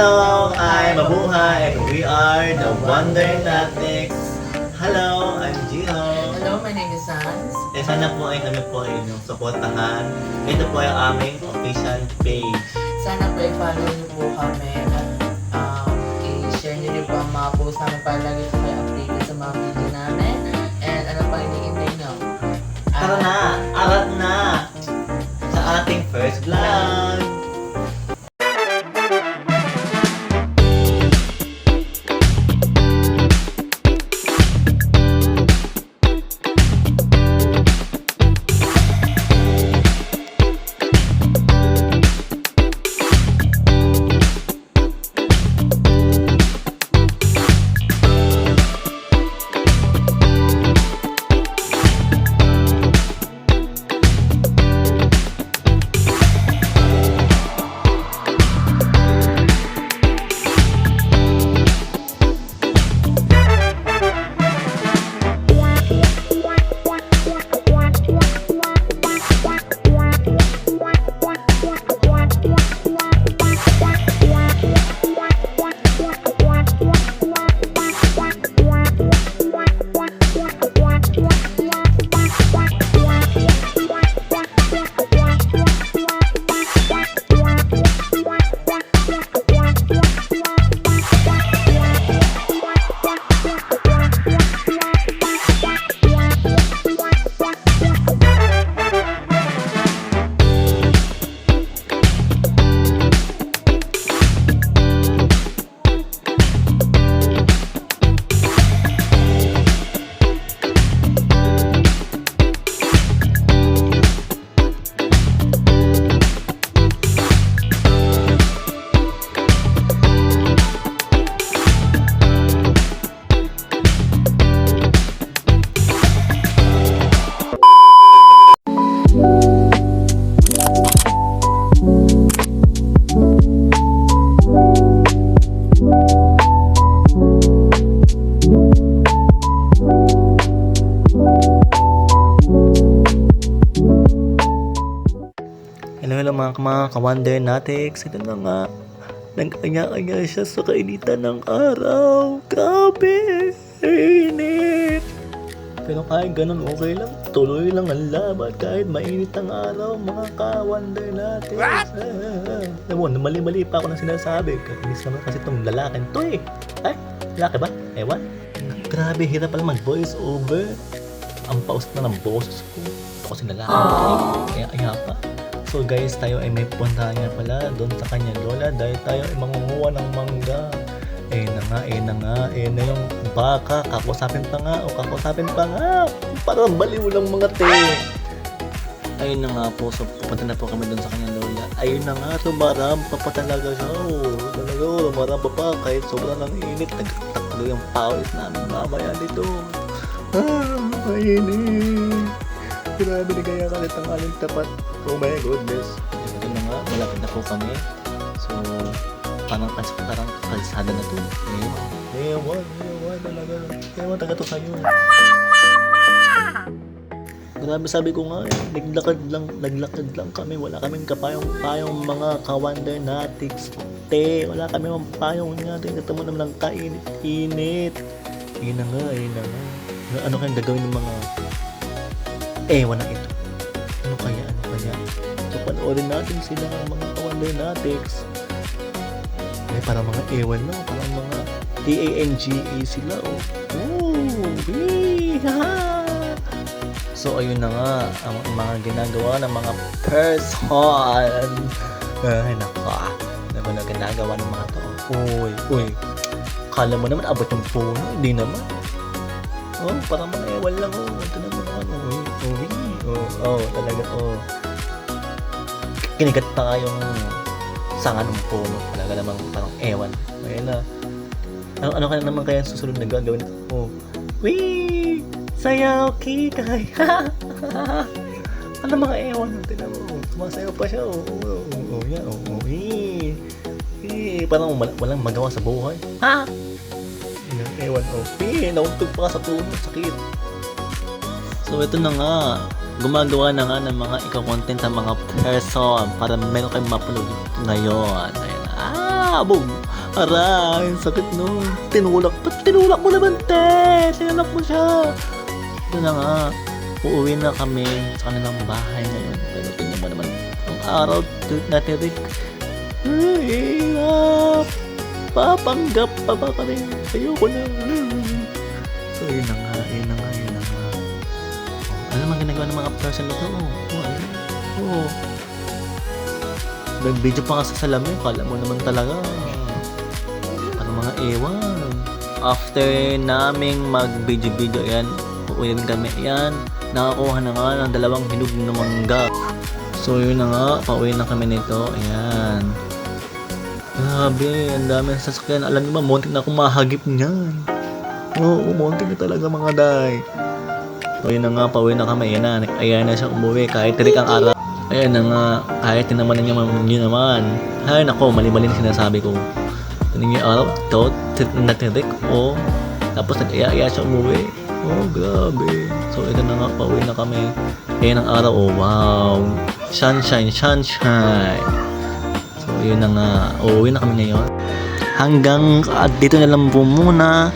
Hello, I'm Mabuhay. We are the Wondernatics. Hello, I'm Gino. Hello, my name is Sans. Sana po ay kami po ay inyong suportahan. Ito po ay aming official page. Sana po i-follow niyo po kami at i-share niyo rin po ang mga post namin para lagi po kayo updated sa mga video namin. And ano pa hinihintay niyo? Tara na, arat na sa ating first vlog. Hello mga ka-Wondernatics. Ito na nga, nag-anya-anya siya sa kainitan ng araw. Grabe, init. Pero kahit ganun, okay lang. Tuloy lang ang laban kahit mainit ang araw, mga ka-Wondernatics. Mali-mali pa ako ng sinasabi. Kainis naman kasi itong lalaking to eh. Ay, lalaki ba? Ewan. Grabe, hirap pala mag-voice over. Ang paus na ng boses ko. Ito kasi lalaki. Kaya pa. So guys, tayo ay may puntahan nga pala doon sa kanyang lola dahil tayo ay mangunguha ng mangga. Na yung baka, kakusapin pa nga. Parang baliw lang mga te. Ayun na nga po, so pupunta na po kami doon sa kanyang lola. Ayun na nga, tumaramba pa talaga siya. Talaga, tumaramba pa kahit sobrang ng init. Nagtaklo yung pawis namin mamaya dito. Mainit. Grabe na kaya kalit ang aling tapat. Oh my goodness. Ito na nga, malapit na po kami. So, parang kalsada na to. Ewan talaga. Ewan talaga to sa'yo. Grabe, sabi ko nga, naglakad lang kami. Wala kaming kapayong mga ka-Wondernatics. Wala kami mga payong nga. Tingnan mo naman ang kainit-init. Ayun na nga. Ano kayang gagawin ng mga ewan na ito? Ano kaya? So, panoorin natin sila mga ka-Wondernatics. Ay, parang mga ewan na. Parang mga TANGA sila. So, ayun na nga. Ang mga ginagawa ng mga person. Ay, naka. Naman ang ginagawa ng mga to. Uy. Kala mo naman abot yung puno. Hindi naman. Parang mga ewan lang. Ito naman talaga. Kinigat pa nga yung sanga ng puno. Talaga namang parang ewan. Ayun na. Ano ka naman kaya susunod na gagawin ito? Wee! Sayaw, kikay! Ano mga ewan? Tignan mo. Sumasayaw pa siya. Parang walang magawa sa buhay. Ha? Ewan. Nauntog pa ka sa puno. Sakit. So ito na nga. gumagawa na nga ng mga ikaw-content ang mga person para meron kayong mapanood ngayon. Ayun. Boom! Aray, ang sakit nun. Tinulak. Ba't tinulak mo naman, te? Tinulak mo siya. Ito na nga. Uuwi na kami sa kanilang bahay ngayon. Pero tingnan mo naman ang araw natirik. Ay, hirap. Papanggap pa ba kami? Ayoko na. So, yun na nga. Ano naman ginagawa ng mga person na to? Oo. Nag-video pa ka sa salamin. Kala mo naman talaga. Ano mga ewan. After naming mag-video-video, yan. Uuwi din kami. Yan. Nakakuha na nga ng 2 hinog na mangga. So yun na nga, pauwi na kami nito. Ayan. Grabe, ang dami ng sasakyan. Alam niyo ba, muntik na akong mahagip niyan. Oo, muntik na talaga mga day. So yun na nga, pauwi na kami. Ayan na siya umuwi. Kahit tirik ang araw. Ayan na nga, kahit tinaman niya naman. Ay nako, mali-mali na sinasabi ko. Tinig niya araw, natirik. O, tapos nag-aya siya umuwi. Oh, grabe. So, ito na nga, pauwi na kami. Ayan ang araw, oh, wow. Sunshine. So, yun na nga, uuwi na kami ngayon. Hanggang dito na lang po muna.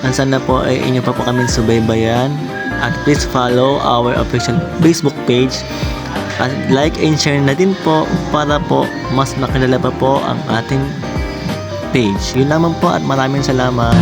Ang sana po ay inyo pa po kami subaybayan. At please follow our official Facebook page. At like and share na din po para po mas makilala pa po ang ating page. Yun lamang po at maraming salamat.